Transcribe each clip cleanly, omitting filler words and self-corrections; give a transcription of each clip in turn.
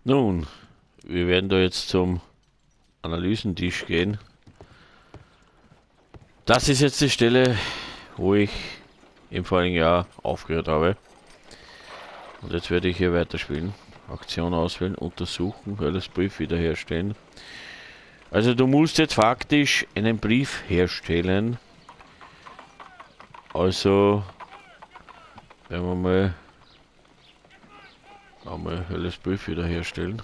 Nun, wir werden da jetzt zum Analysentisch gehen. Das ist jetzt die Stelle, wo ich im vorigen Jahr aufgehört habe. Und jetzt werde ich hier weiterspielen. Aktion auswählen, untersuchen, das Brief wiederherstellen. Also du musst jetzt faktisch einen Brief herstellen. Also, wenn wir mal das Brief wiederherstellen.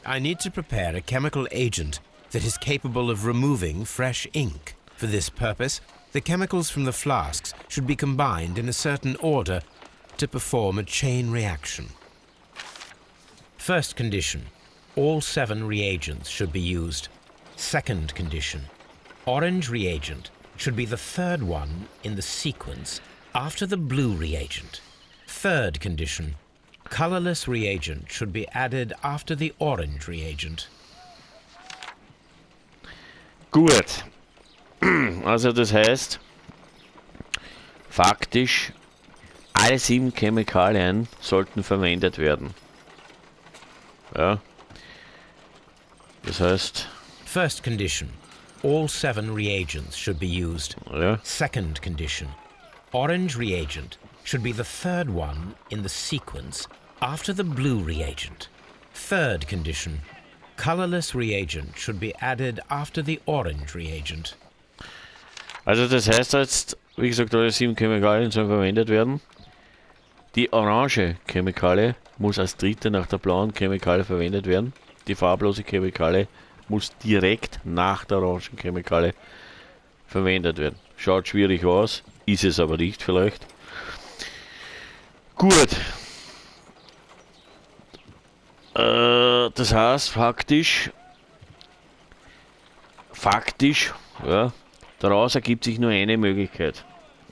I need to prepare a chemical agent that is capable of removing fresh ink. For this purpose, the chemicals from the flasks should be combined in a certain order to perform a chain reaction. First condition, all 7 reagents should be used. Second condition, orange reagent should be the third one in the sequence after the blue reagent. Third condition, colorless reagent should be added after the orange reagent. Gut. Also das heißt, faktisch alle 7 Chemikalien sollten verwendet werden. Ja. Das heißt... First condition, all 7 reagents should be used. Ja. Second condition, orange reagent should be the third one in the sequence after the blue reagent. Third condition, colorless reagent should be added after the orange reagent. Also das heißt jetzt, wie gesagt, alle 7 Chemikalien sollen verwendet werden. Die orange Chemikalie muss als dritte nach der blauen Chemikalie verwendet werden. Die farblose Chemikalie muss direkt nach der orangen Chemikalie verwendet werden. Schaut schwierig aus, ist es aber nicht vielleicht. Gut. Das heißt faktisch, ja, daraus ergibt sich nur eine Möglichkeit.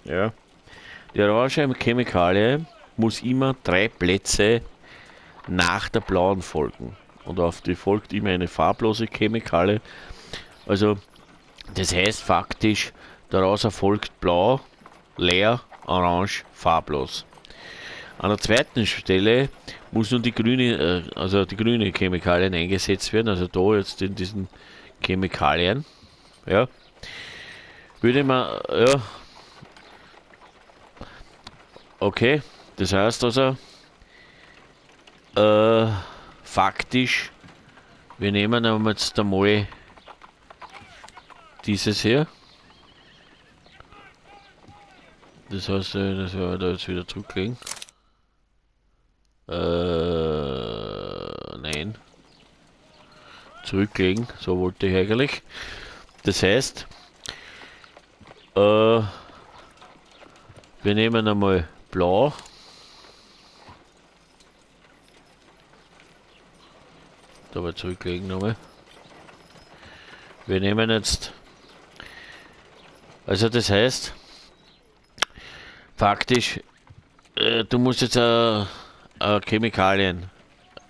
Ja. Die orange Chemikalie muss immer 3 Plätze nach der blauen folgen. Und auf die folgt immer eine farblose Chemikalie. Also, das heißt faktisch, daraus erfolgt blau, leer, orange, farblos. An der zweiten Stelle muss nun die grüne Chemikalien eingesetzt werden. Also da jetzt in diesen Chemikalien. Ja. Würde man, ja. Okay, das heißt also, faktisch, wir nehmen jetzt einmal dieses hier. Das heißt, das werden wir da jetzt wieder zurücklegen. Nein. Zurücklegen, so wollte ich eigentlich. Das heißt, wir nehmen einmal blau. Da mal zurücklegen nochmal. Wir nehmen jetzt, also das heißt, faktisch, du musst jetzt Chemikalien,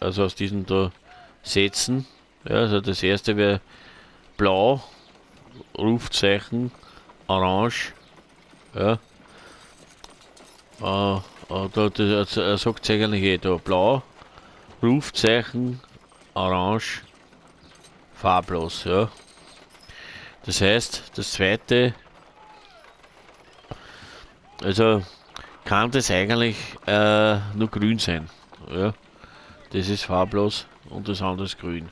also aus diesen da setzen. Ja, also das erste wäre blau, Rufzeichen, orange, ja. Da sagt es eigentlich eh da, blau, Rufzeichen, orange, farblos, ja. Das heißt, das zweite, also kann das eigentlich nur grün sein, ja. Das ist farblos und das andere ist grün.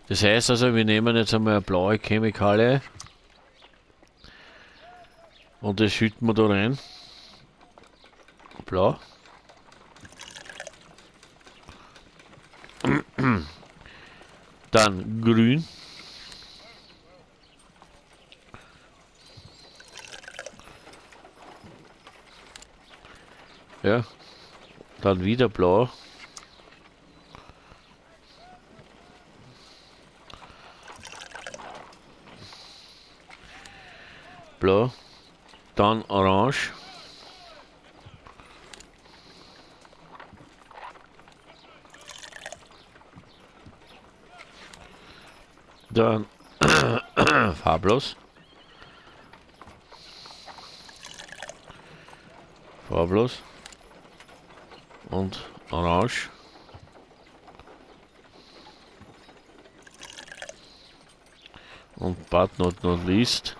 Das heißt also, wir nehmen jetzt einmal eine blaue Chemikalie und das schütten wir da rein. Blau. Dann grün. Ja. Dann wieder blau. Blau. Dann orange. Dann farblos. Farblos. Und orange. Und but not least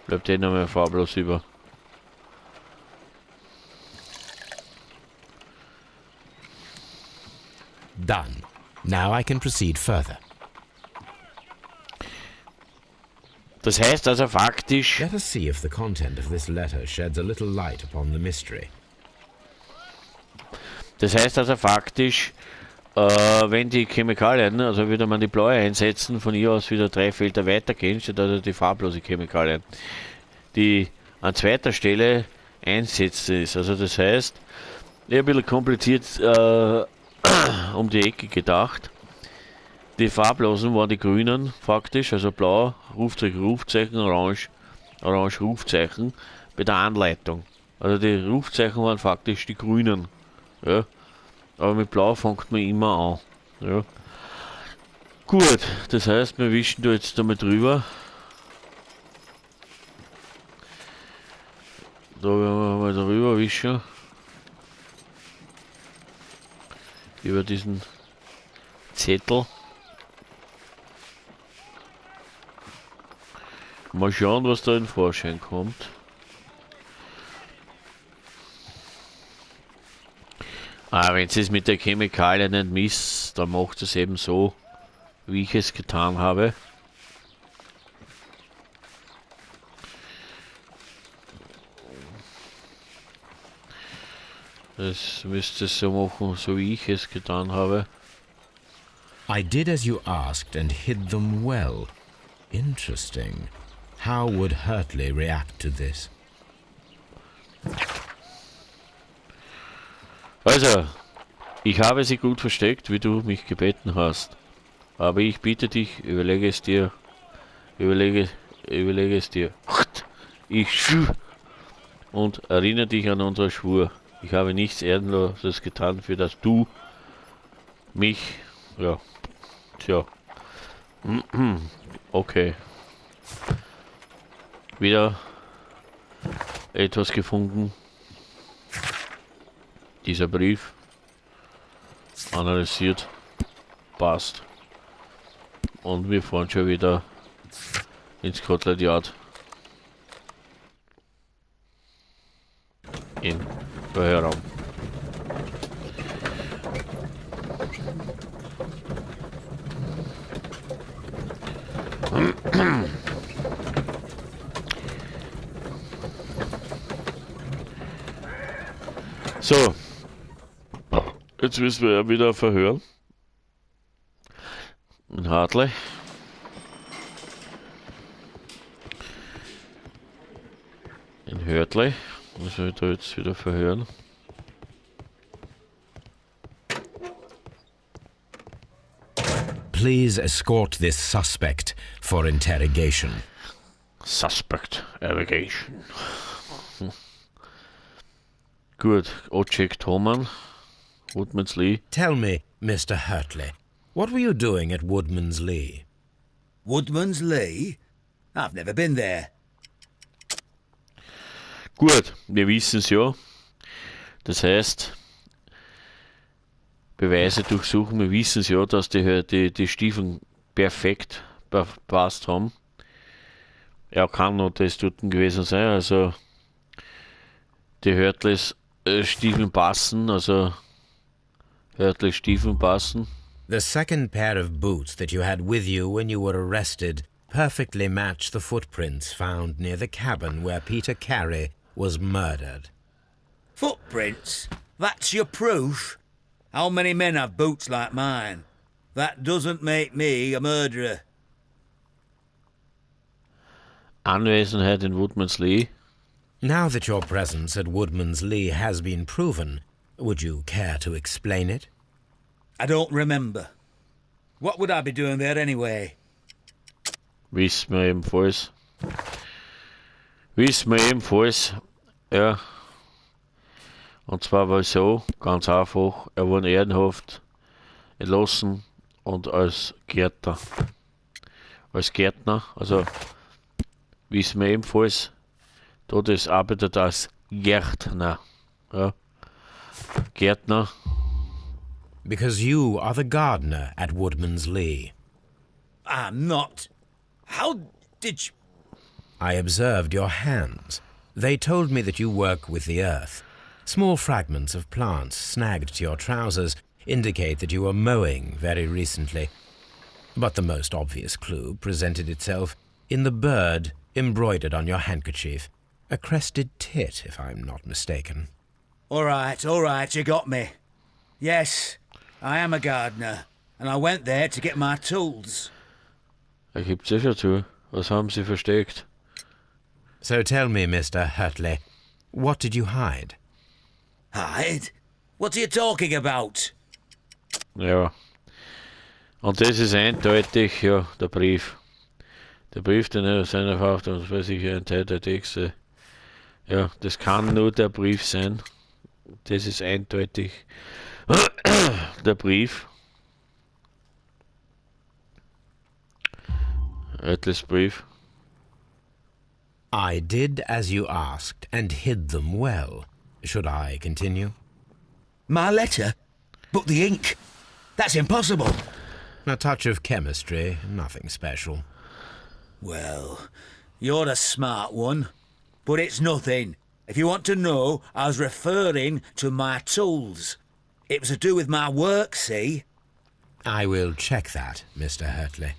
bleibt noch mehr farblos über. Done. Now I can proceed further. Das heißt also faktisch, Let us see if the content of this letter sheds a little light upon the mystery. Wenn die Chemikalien, also würde man die blaue einsetzen, von hier aus wieder 3 Felder weitergehen, statt also die farblose Chemikalien, die an zweiter Stelle einsetzen ist. Also das heißt, ein bisschen kompliziert um die Ecke gedacht. Die farblosen waren die grünen faktisch, also blau, Rufzeichen, orange, Rufzeichen bei der Anleitung. Also die Rufzeichen waren faktisch die grünen. Ja. Aber mit blau fängt man immer an. Ja. Gut, das heißt, wir wischen da jetzt einmal drüber. Da werden wir mal drüber wischen. Über diesen Zettel. Mal schauen, was da in den Vorschein kommt. Wenn es mit der Chemikalie nicht misst, dann macht es eben so, wie ich es getan habe. Das müsst ihr so machen, so wie ich es getan habe. I did as you asked and hid them well. Interesting. How would Hurtley react to this? Also, ich habe sie gut versteckt, wie du mich gebeten hast. Aber ich bitte dich, überlege es dir. Und erinnere dich an unseren Schwur. Ich habe nichts Ehrenloses getan, für das du mich, ja, tja, okay. Wieder etwas gefunden. Dieser Brief analysiert, passt. Und wir fahren schon wieder ins Scotland Yard. In Verhörraum. So, jetzt müssen wir ja wieder verhören. In Hartley. In Hurtley. Müssen wir da jetzt wieder verhören. Please escort this suspect for interrogation. Suspect Allegation. Gut, Object Homan, Woodman's Lee. Tell me, Mr. Hurtley, what were you doing at Woodman's Lee? Woodman's Lee? I've never been there. Gut, wir wissen es ja. Das heißt, Beweise durchsuchen, wir wissen es ja, dass die Stiefel perfekt passt haben. Er kann noch das dort gewesen sein, also die Hurtleys Stiefeln passen, also Hurtley Stiefeln passen. The second pair of boots that you had with you when you were arrested perfectly match the footprints found near the cabin where Peter Carey was murdered. Footprints? That's your proof? How many men have boots like mine? That doesn't make me a murderer. Anwesenheit in Woodman's Lee. Now that your presence at Woodman's Lee has been proven, would you care to explain it? I don't remember. What would I be doing there anyway? Wissen wir ebenfalls. Ja. Und zwar war es so, ganz einfach, er wurde ehrenhaft entlassen und als Gärtner. Also wissen wir ebenfalls, dort ist arbeitet als Gärtner. Ja. Gärtner. Because you are the gardener at Woodman's Lee. I'm not. How did you... I observed your hands. They told me that you work with the earth. Small fragments of plants snagged to your trousers indicate that you were mowing very recently. But the most obvious clue presented itself in the bird embroidered on your handkerchief. A crested tit, if I'm not mistaken. All right, you got me. Yes, I am a gardener, and I went there to get my tools. Er gibt sicher zu. Was haben Sie versteckt? So tell me, Mr. Hurtley, what did you hide? Hide? What are you talking about? Ja. Und das ist eindeutig, ja, der Brief. Der Brief, den er seiner Frau, das weiß ich, ein Teil der Texte. Ja, das kann nur der Brief sein. Das ist eindeutig der Brief. Atlas Brief. I did as you asked and hid them well. Should I continue? My letter? But the ink? That's impossible. A touch of chemistry, nothing special. Well, you're a smart one, but it's nothing. If you want to know, I was referring to my tools. It was to do with my work, see? I will check that, Mr. Hurtley.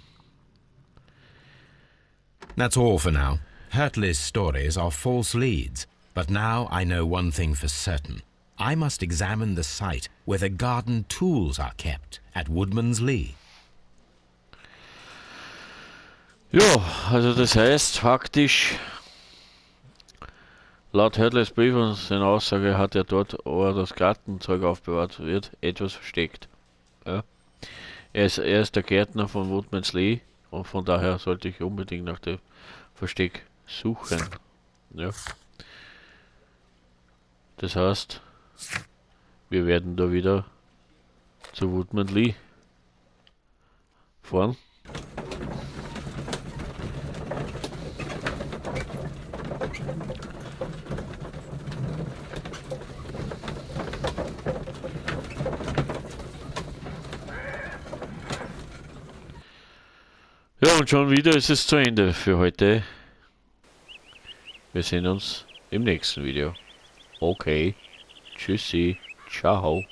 That's all for now. Hurtley's stories are false leads, but now I know one thing for certain. I must examine the site where the garden tools are kept at Woodman's Lee. Ja, also das heißt faktisch, laut Hurtleys Brief und seiner Aussage hat er dort, wo das Gartenzeug aufbewahrt wird, etwas versteckt. Ja. Er ist der Gärtner von Woodman's Lee und von daher sollte ich unbedingt nach dem Versteck suchen. Ja. Das heißt, wir werden da wieder zu Woodman Lee fahren. Ja, und schon wieder ist es zu Ende für heute. Wir sehen uns im nächsten Video. Okay, tschüssi, ciao.